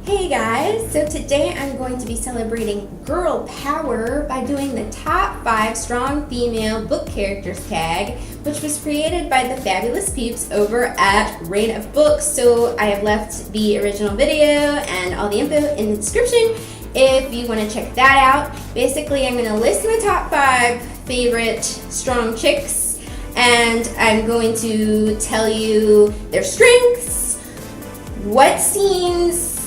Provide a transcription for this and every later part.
Hey guys, so today I'm going to be celebrating girl power by doing the top 5 strong female book characters tag, which was created by the fabulous peeps over at Reign of Books. So I have left the original video and all the info in the description if you want to check that out. Basically, I'm going to list my top 5 favorite strong chicks, and I'm going to tell you their strengths, what scenes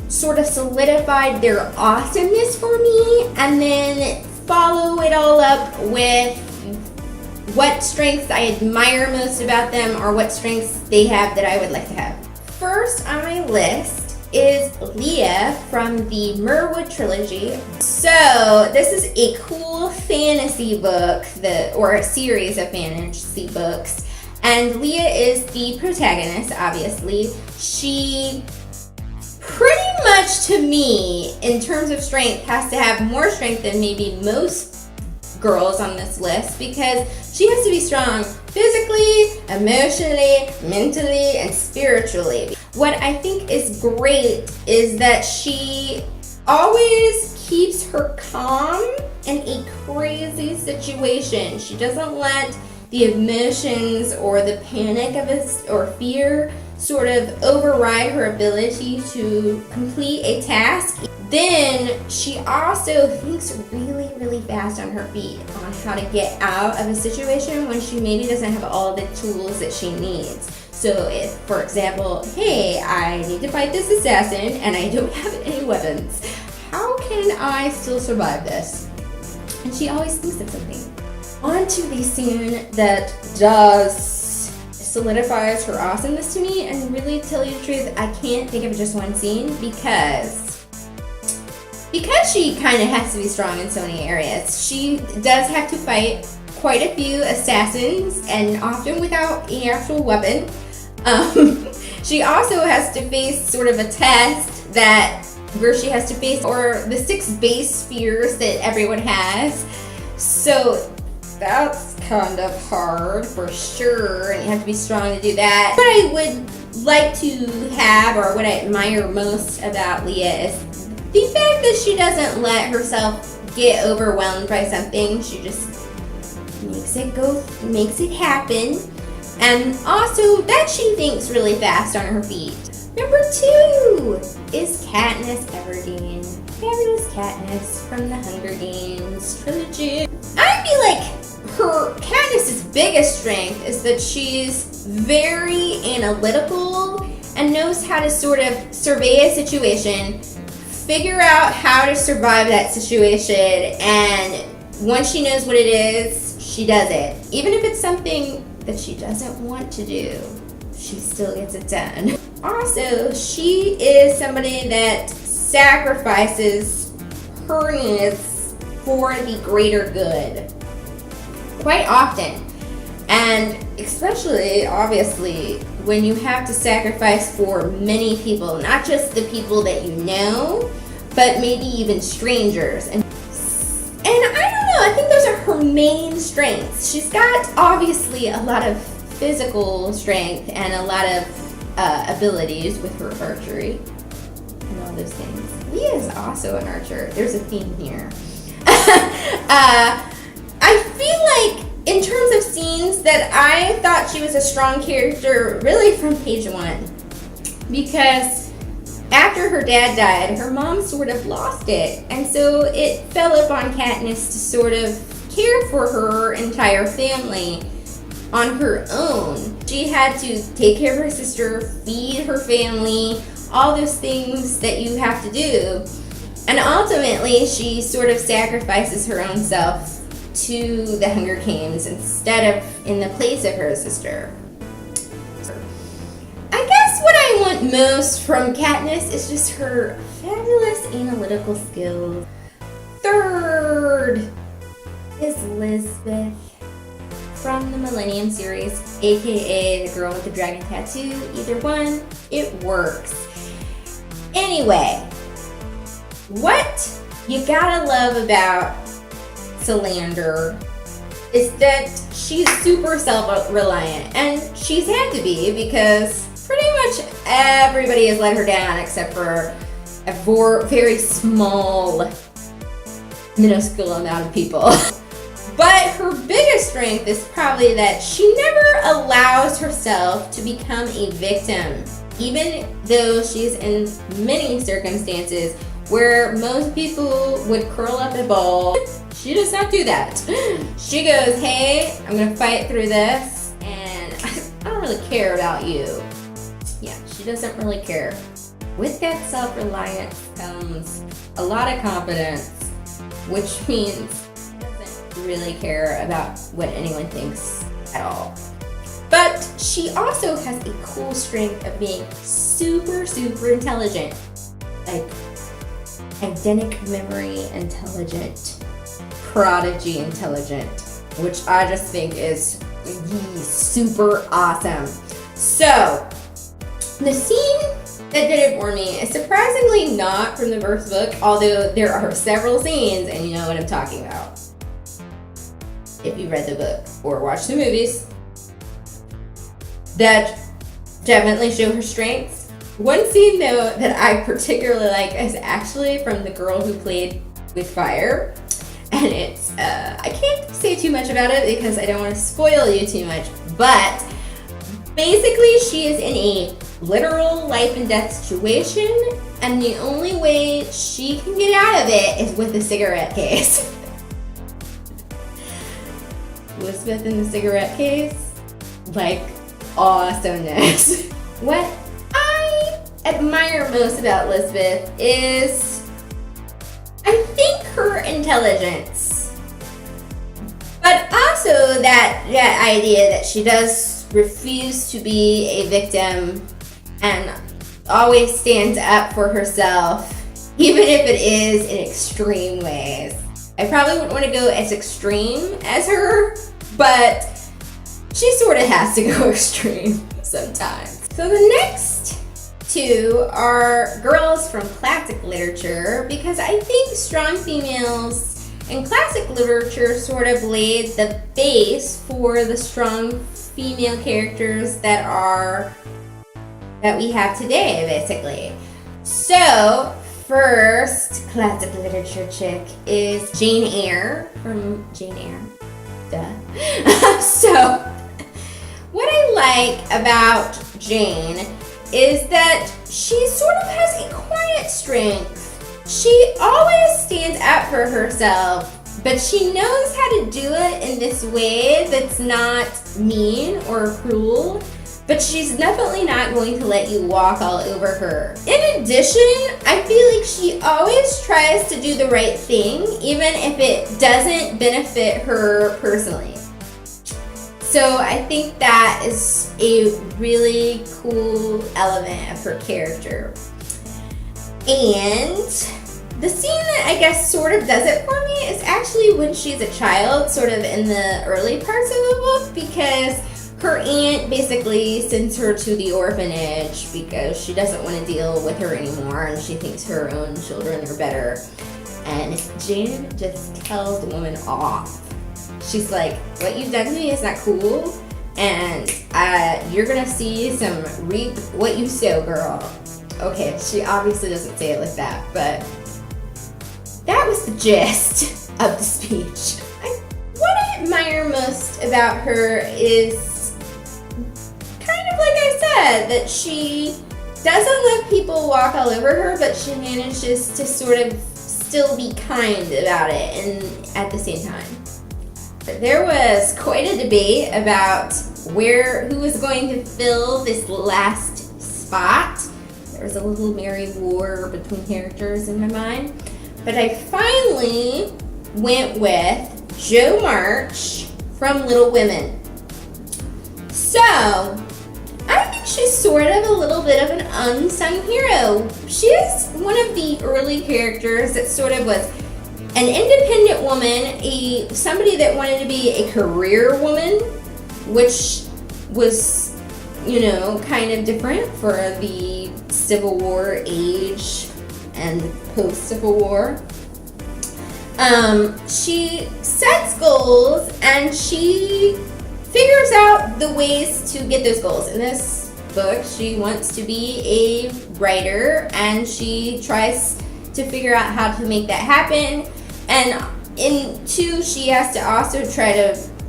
sort of solidified their awesomeness for me, and then follow it all up with what strengths I admire most about them or what strengths they have that I would like to have. First on my list is Leah from the Mirwood trilogy. So this is a cool fantasy book, or a series of fantasy books, and Leah is the protagonist, obviously. She pretty much, to me, in terms of strength, has to have more strength than maybe most girls on this list, because she has to be strong physically, emotionally, mentally, and spiritually. What I think is great is that she always keeps her calm in a crazy situation. She doesn't let the emotions or the panic of it or fear sort of override her ability to complete a task. Then she also thinks really, really fast on her feet on how to get out of a situation when she maybe doesn't have all the tools that she needs. So if, for example, hey, I need to fight this assassin and I don't have any weapons, how can I still survive this? And she always thinks of something. On to the scene that solidifies her awesomeness to me, and really, to tell you the truth, I can't think of just one scene because she kind of has to be strong in so many areas. She does have to fight quite a few assassins, and often without an actual weapon. She also has to face sort of a test where she has to face the 6 base fears that everyone has. So that's kind of hard for sure, and you have to be strong to do that. What I would like to have, or what I admire most about Leah, is the fact that she doesn't let herself get overwhelmed by something. She just makes it happen, and also that she thinks really fast on her feet. Number 2 is Katniss Everdeen. Fabulous Katniss from the Hunger Games trilogy. I feel like Katniss's biggest strength is that she's very analytical and knows how to sort of survey a situation, figure out how to survive that situation, and once she knows what it is, she does it. Even if it's something that she doesn't want to do, she still gets it done. Also, she is somebody that sacrifices her needs for the greater good quite often, and especially, obviously, when you have to sacrifice for many people, not just the people that you know, but maybe even strangers. And I don't know, I think those are her main strengths. She's got, obviously, a lot of physical strength and a lot of abilities with her archery and all those things. Leah is also an archer. There's a theme here. I feel like, in terms of scenes, that I thought she was a strong character really from page 1. Because after her dad died, her mom sort of lost it. And so it fell upon Katniss to sort of care for her entire family on her own. She had to take care of her sister, feed her family, all those things that you have to do. And ultimately, she sort of sacrifices her own self to the Hunger Games instead of in the place of her sister. I guess what I want most from Katniss is just her fabulous analytical skills. Third is Lisbeth from the Millennium series, aka the girl with the dragon tattoo. Either one, it works. Anyway, what you gotta love about Salander is that she's super self-reliant, and she's had to be because pretty much everybody has let her down except for a very small, minuscule amount of people. But her biggest strength is probably that she never allows herself to become a victim, even though she's in many circumstances where most people would curl up in a ball. She does not do that. She goes, hey, I'm gonna fight through this, and I don't really care about you. Yeah, she doesn't really care. With that self-reliance comes a lot of confidence, which means she doesn't really care about what anyone thinks at all. But she also has a cool strength of being super, super intelligent. Like, eidetic memory intelligent, prodigy intelligent, which I just think is super awesome. So, the scene that did it for me is surprisingly not from the first book, although there are several scenes, and you know what I'm talking about if you read the book or watched the movies, that definitely show her strengths. One scene, though, that I particularly like is actually from the girl who played with fire. And it's, I can't say too much about it because I don't want to spoil you too much. But basically, she is in a literal life and death situation. And the only way she can get out of it is with a cigarette case. Elizabeth in the cigarette case? Like, awesomeness. What I admire most about Elizabeth is, I think, her intelligence, but also that idea that she does refuse to be a victim and always stands up for herself, even if it is in extreme ways. I probably wouldn't want to go as extreme as her, but she sort of has to go extreme sometimes. So the next two are girls from classic literature, because I think strong females in classic literature sort of laid the base for the strong female characters that we have today, basically. So, first classic literature chick is Jane Eyre from Jane Eyre. Duh. So, what I like about Jane is that she sort of has a quiet strength. She always stands up for herself, but she knows how to do it in this way that's not mean or cruel, but she's definitely not going to let you walk all over her. In addition, I feel like she always tries to do the right thing, even if it doesn't benefit her personally. So I think that is a really cool element of her character. And the scene that I guess sort of does it for me is actually when she's a child, sort of in the early parts of the book, because her aunt basically sends her to the orphanage because she doesn't want to deal with her anymore and she thinks her own children are better. And Jane just tells the woman off. She's like, what you've done to me is not cool, and you're gonna see some reap what you sow, girl. Okay, she obviously doesn't say it like that, but that was the gist of the speech. What I admire most about her is kind of like I said, that she doesn't let people walk all over her, but she manages to sort of still be kind about it and at the same time. There was quite a debate about who was going to fill this last spot. There was a little merry war between characters in my mind. But I finally went with Jo March from Little Women. So, I think she's sort of a little bit of an unsung hero. She is one of the early characters that sort of was an independent woman, somebody that wanted to be a career woman, which was, kind of different for the Civil War age and post-Civil War. She sets goals and she figures out the ways to get those goals. In this book. She wants to be a writer, and she tries to figure out how to make that happen. And in 2, she has to also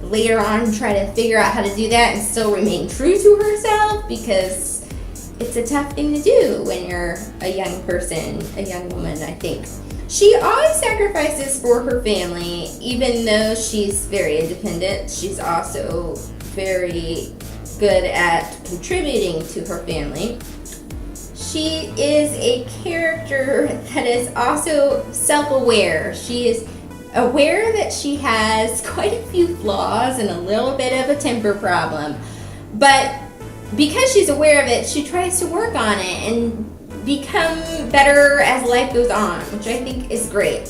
later on try to figure out how to do that and still remain true to herself, because it's a tough thing to do when you're a young person, a young woman, I think. She always sacrifices for her family, even though she's very independent. She's also very good at contributing to her family. She is a character that is also self-aware. She is aware that she has quite a few flaws and a little bit of a temper problem. But because she's aware of it, she tries to work on it and become better as life goes on, which I think is great.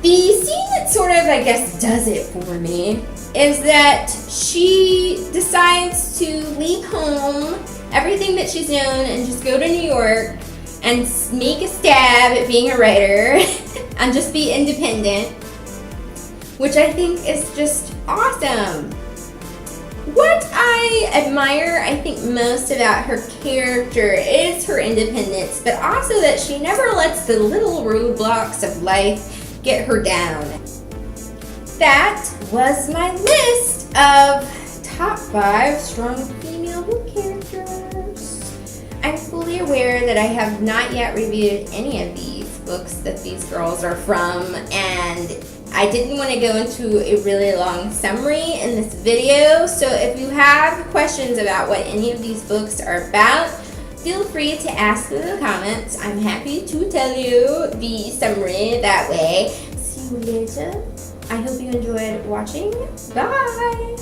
The scene that sort of, I guess, does it for me is that she decides to leave home, everything that she's known, and just go to New York and make a stab at being a writer and just be independent, which I think is just awesome. What I admire, I think, most about her character is her independence, but also that she never lets the little roadblocks of life get her down. That was my list of top 5 strong female book characters. I'm fully aware that I have not yet reviewed any of these books that these girls are from, and I didn't want to go into a really long summary in this video, so if you have questions about what any of these books are about, feel free to ask in the comments. I'm happy to tell you the summary that way. See you later. I hope you enjoyed watching. Bye!